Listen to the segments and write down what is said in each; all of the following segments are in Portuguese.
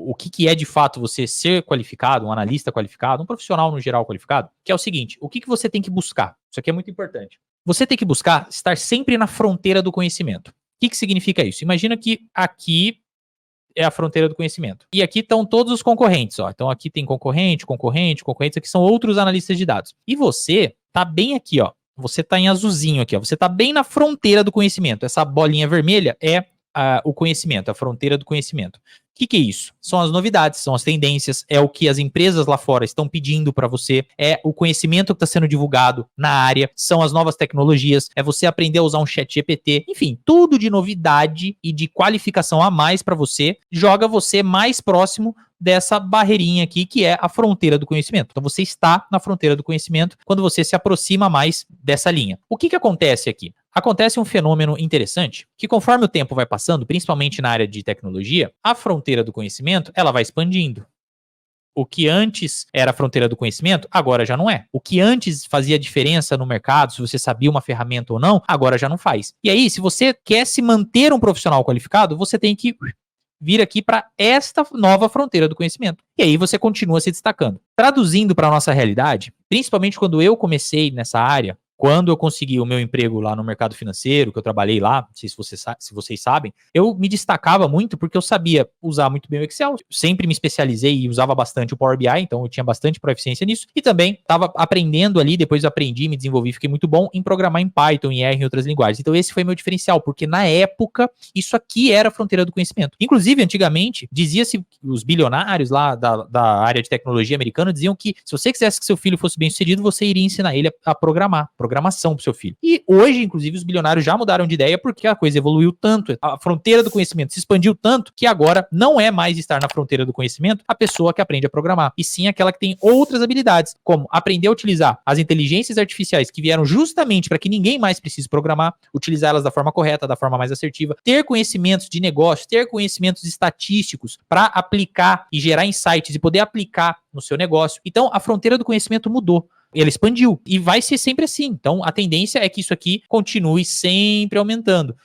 o que é de fato você ser qualificado, um analista qualificado, um profissional no geral qualificado, que é o seguinte, o que você tem que buscar? Isso aqui é muito importante. Você tem que buscar estar sempre na fronteira do conhecimento. O que significa isso? Imagina que aqui é a fronteira do conhecimento. E aqui estão todos os concorrentes, ó. Então aqui tem concorrentes, aqui são outros analistas de dados. E você tá bem aqui, ó. Você tá em azulzinho aqui, ó. Você tá bem na fronteira do conhecimento. Essa bolinha vermelha é o conhecimento, a fronteira do conhecimento. O que é isso? São as novidades, são as tendências, é o que as empresas lá fora estão pedindo para você, é o conhecimento que está sendo divulgado na área, são as novas tecnologias, é você aprender a usar um chat GPT, enfim, tudo de novidade e de qualificação a mais para você, joga você mais próximo dessa barreirinha aqui, que é a fronteira do conhecimento. Então você está na fronteira do conhecimento quando você se aproxima mais dessa linha. O que acontece aqui? Acontece um fenômeno interessante, que conforme o tempo vai passando, principalmente na área de tecnologia, a fronteira do conhecimento, ela vai expandindo. O que antes era a fronteira do conhecimento, agora já não é. O que antes fazia diferença no mercado, se você sabia uma ferramenta ou não, agora já não faz. E aí, se você quer se manter um profissional qualificado, você tem que vir aqui para esta nova fronteira do conhecimento. E aí você continua se destacando. Traduzindo para a nossa realidade, principalmente quando eu comecei nessa área, quando eu consegui o meu emprego lá no mercado financeiro, que eu trabalhei lá, não sei se vocês sabem, eu me destacava muito porque eu sabia usar muito bem o Excel, sempre me especializei e usava bastante o Power BI, então eu tinha bastante proficiência nisso, e também estava aprendendo ali, depois eu aprendi, me desenvolvi, fiquei muito bom em programar em Python, em R, em outras linguagens. Então esse foi meu diferencial, porque na época, isso aqui era a fronteira do conhecimento. Inclusive, antigamente, dizia-se, os bilionários lá da área de tecnologia americana diziam que se você quisesse que seu filho fosse bem sucedido, você iria ensinar ele a programação pro seu filho. E hoje, inclusive, os bilionários já mudaram de ideia porque a coisa evoluiu tanto, a fronteira do conhecimento se expandiu tanto que agora não é mais estar na fronteira do conhecimento a pessoa que aprende a programar, e sim aquela que tem outras habilidades, como aprender a utilizar as inteligências artificiais que vieram justamente para que ninguém mais precise programar, utilizá-las da forma correta, da forma mais assertiva, ter conhecimentos de negócio, ter conhecimentos estatísticos para aplicar e gerar insights e poder aplicar no seu negócio. Então, a fronteira do conhecimento mudou. Ele expandiu e vai ser sempre assim. Então, a tendência é que isso aqui continue sempre aumentando.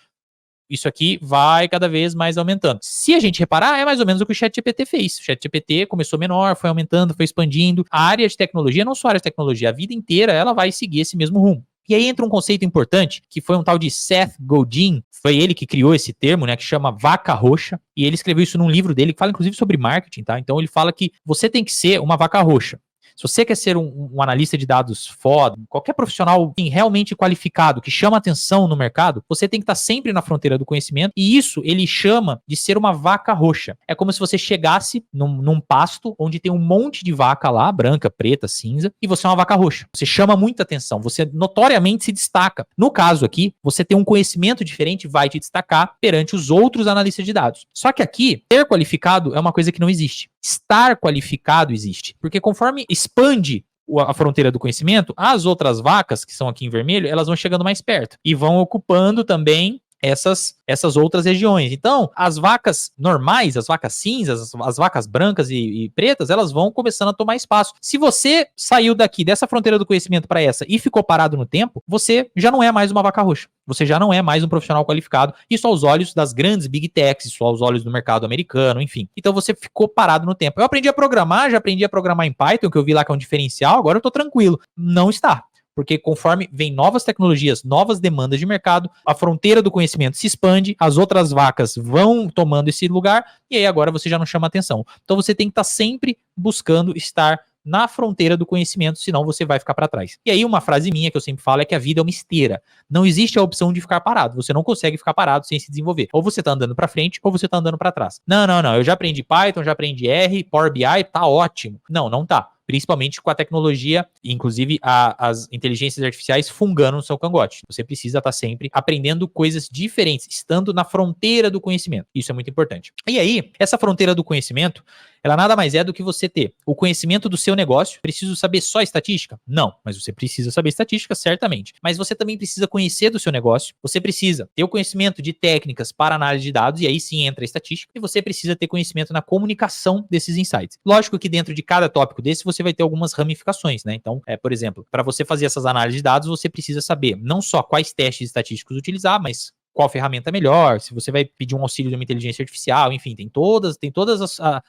Isso aqui vai cada vez mais aumentando. Se a gente reparar, é mais ou menos o que o ChatGPT fez. O ChatGPT começou menor, foi aumentando, foi expandindo. A área de tecnologia, não só a área de tecnologia, a vida inteira, ela vai seguir esse mesmo rumo. E aí entra um conceito importante, que foi um tal de Seth Godin, foi ele que criou esse termo, né, que chama vaca roxa, e ele escreveu isso num livro dele, que fala inclusive sobre marketing, tá? Então ele fala que você tem que ser uma vaca roxa. Se você quer ser um analista de dados foda, qualquer profissional realmente qualificado, que chama atenção no mercado, você tem que estar sempre na fronteira do conhecimento, e isso ele chama de ser uma vaca roxa. É como se você chegasse num pasto onde tem um monte de vaca lá, branca, preta, cinza, e você é uma vaca roxa. Você chama muita atenção, você notoriamente se destaca. No caso aqui, você tem um conhecimento diferente, vai te destacar perante os outros analistas de dados. Só que aqui, ser qualificado é uma coisa que não existe. Estar qualificado existe, porque conforme expande a fronteira do conhecimento, as outras vacas, que são aqui em vermelho, elas vão chegando mais perto e vão ocupando também essas outras regiões. Então, as vacas normais, as vacas cinzas, as vacas brancas e pretas, elas vão começando a tomar espaço. Se você saiu daqui, dessa fronteira do conhecimento para essa e ficou parado no tempo, você já não é mais uma vaca roxa. Você já não é mais um profissional qualificado, isso aos olhos das grandes big techs, isso aos olhos do mercado americano, enfim. Então você ficou parado no tempo. Eu aprendi a programar, já aprendi a programar em Python, que eu vi lá que é um diferencial, agora eu tô tranquilo. Não está. Porque conforme vem novas tecnologias, novas demandas de mercado, a fronteira do conhecimento se expande, as outras vacas vão tomando esse lugar, e aí agora você já não chama atenção. Então você tem que estar sempre buscando estar na fronteira do conhecimento, senão você vai ficar para trás. E aí uma frase minha que eu sempre falo é que a vida é uma esteira. Não existe a opção de ficar parado. Você não consegue ficar parado sem se desenvolver. Ou você tá andando para frente, ou você tá andando para trás. Não. Eu já aprendi Python, já aprendi R, Power BI, tá ótimo. Não tá. Principalmente com a tecnologia, inclusive as inteligências artificiais fungando no seu cangote. Você precisa estar sempre aprendendo coisas diferentes, estando na fronteira do conhecimento. Isso é muito importante. E aí, essa fronteira do conhecimento, ela nada mais é do que você ter o conhecimento do seu negócio. Preciso saber só estatística? Não, mas você precisa saber estatística, certamente. Mas você também precisa conhecer do seu negócio, você precisa ter o conhecimento de técnicas para análise de dados, e aí sim entra a estatística, e você precisa ter conhecimento na comunicação desses insights. Lógico que dentro de cada tópico desse, você vai ter algumas ramificações, né? Então, por exemplo, para você fazer essas análises de dados, você precisa saber não só quais testes estatísticos utilizar, mas qual ferramenta é melhor, se você vai pedir um auxílio de uma inteligência artificial, enfim, tem todas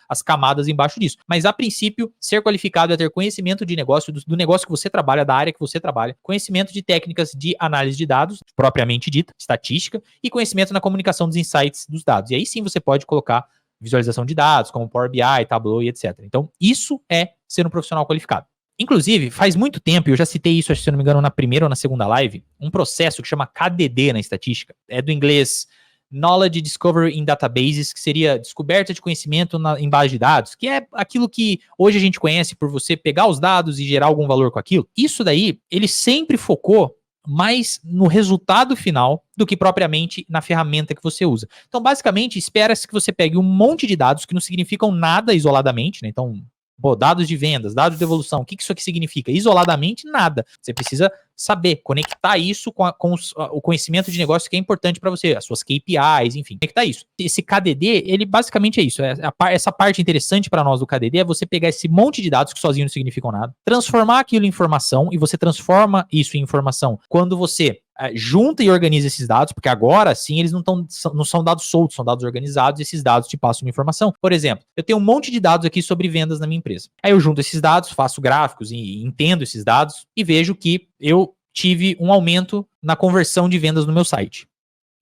as camadas embaixo disso. Mas, a princípio, ser qualificado é ter conhecimento de negócio, do negócio que você trabalha, da área que você trabalha, conhecimento de técnicas de análise de dados, propriamente dita, estatística, e conhecimento na comunicação dos insights dos dados. E aí sim você pode colocar visualização de dados, como Power BI, Tableau e etc. Então, isso é ser um profissional qualificado. Inclusive, faz muito tempo, e eu já citei isso, se eu não me engano, na primeira ou na segunda live, um processo que chama KDD na estatística. É do inglês Knowledge Discovery in Databases, que seria descoberta de conhecimento em base de dados, que é aquilo que hoje a gente conhece por você pegar os dados e gerar algum valor com aquilo. Isso daí, ele sempre focou mais no resultado final do que propriamente na ferramenta que você usa. Então, basicamente, espera-se que você pegue um monte de dados que não significam nada isoladamente, né? Então, dados de vendas, dados de evolução, o que isso aqui significa? Isoladamente, nada. Você precisa saber, conectar isso com o conhecimento de negócio que é importante para você, as suas KPIs, enfim, conectar isso. Esse KDD, ele basicamente é isso. Essa parte interessante para nós do KDD é você pegar esse monte de dados que sozinho não significam nada, transformar aquilo em informação, e você transforma isso em informação quando você junta e organiza esses dados, porque agora sim eles não são dados soltos, são dados organizados, e esses dados te passam uma informação. Por exemplo, eu tenho um monte de dados aqui sobre vendas na minha empresa. Aí eu junto esses dados, faço gráficos e entendo esses dados e vejo que eu tive um aumento na conversão de vendas no meu site.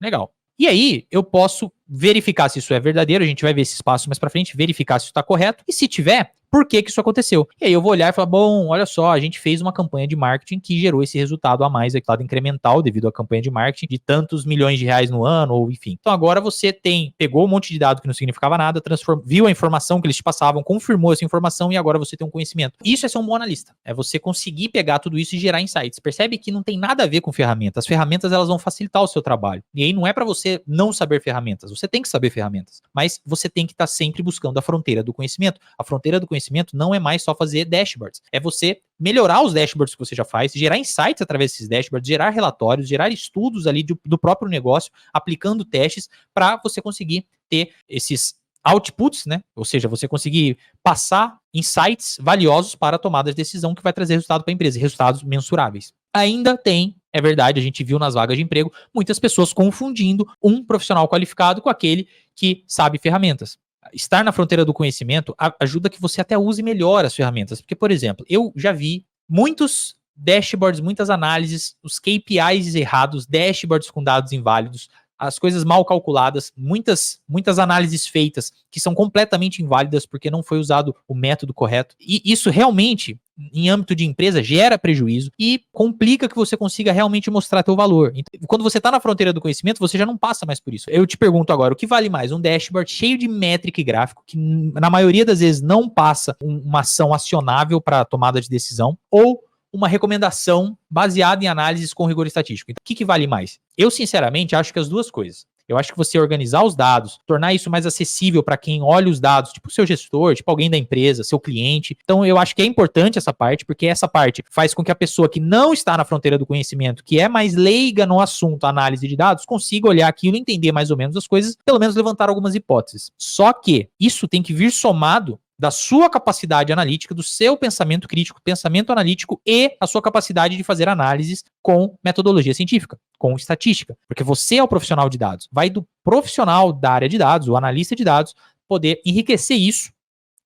Legal. E aí eu posso verificar se isso é verdadeiro, a gente vai ver esses passos mais pra frente, verificar se isso está correto, e se tiver, por que isso aconteceu. E aí eu vou olhar e falar, bom, olha só, a gente fez uma campanha de marketing que gerou esse resultado a mais, resultado incremental devido à campanha de marketing de tantos milhões de reais no ano, ou enfim. Então agora você pegou um monte de dado que não significava nada, viu a informação que eles te passavam, confirmou essa informação, e agora você tem um conhecimento. Isso é ser um bom analista. É você conseguir pegar tudo isso e gerar insights. Percebe que não tem nada a ver com ferramentas. As ferramentas, elas vão facilitar o seu trabalho. E aí não é para você não saber ferramentas. Você tem que saber ferramentas. Mas você tem que estar sempre buscando a fronteira do conhecimento. A fronteira do conhecimento não é mais só fazer dashboards. É você melhorar os dashboards que você já faz, gerar insights através desses dashboards, gerar relatórios, gerar estudos ali do próprio negócio, aplicando testes para você conseguir ter esses outputs, né? Ou seja, você conseguir passar insights valiosos para a tomada de decisão que vai trazer resultado para a empresa, resultados mensuráveis. Ainda tem, é verdade, a gente viu nas vagas de emprego, muitas pessoas confundindo um profissional qualificado com aquele que sabe ferramentas. Estar na fronteira do conhecimento ajuda que você até use melhor as ferramentas. Porque, por exemplo, eu já vi muitos dashboards, muitas análises, os KPIs errados, dashboards com dados inválidos, as coisas mal calculadas, muitas análises feitas que são completamente inválidas porque não foi usado o método correto. E isso realmente, em âmbito de empresa, gera prejuízo e complica que você consiga realmente mostrar teu valor. Então, quando você está na fronteira do conhecimento, você já não passa mais por isso. Eu te pergunto agora, o que vale mais? Um dashboard cheio de métrica e gráfico, que na maioria das vezes não passa uma ação acionável para tomada de decisão, ou uma recomendação baseada em análises com rigor estatístico? Então, o que vale mais? Eu, sinceramente, acho que as duas coisas. Eu acho que você organizar os dados, tornar isso mais acessível para quem olha os dados, tipo o seu gestor, tipo alguém da empresa, seu cliente. Então, eu acho que é importante essa parte, porque essa parte faz com que a pessoa que não está na fronteira do conhecimento, que é mais leiga no assunto análise de dados, consiga olhar aquilo, entender mais ou menos as coisas, pelo menos levantar algumas hipóteses. Só que isso tem que vir somado da sua capacidade analítica, do seu pensamento crítico, pensamento analítico e a sua capacidade de fazer análises com metodologia científica, com estatística, porque você é o profissional de dados. Vai do profissional da área de dados, o analista de dados, poder enriquecer isso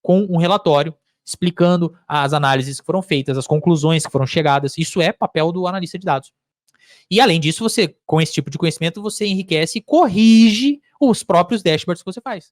com um relatório explicando as análises que foram feitas, as conclusões que foram chegadas. Isso é papel do analista de dados. E além disso, você, com esse tipo de conhecimento, você enriquece e corrige os próprios dashboards que você faz.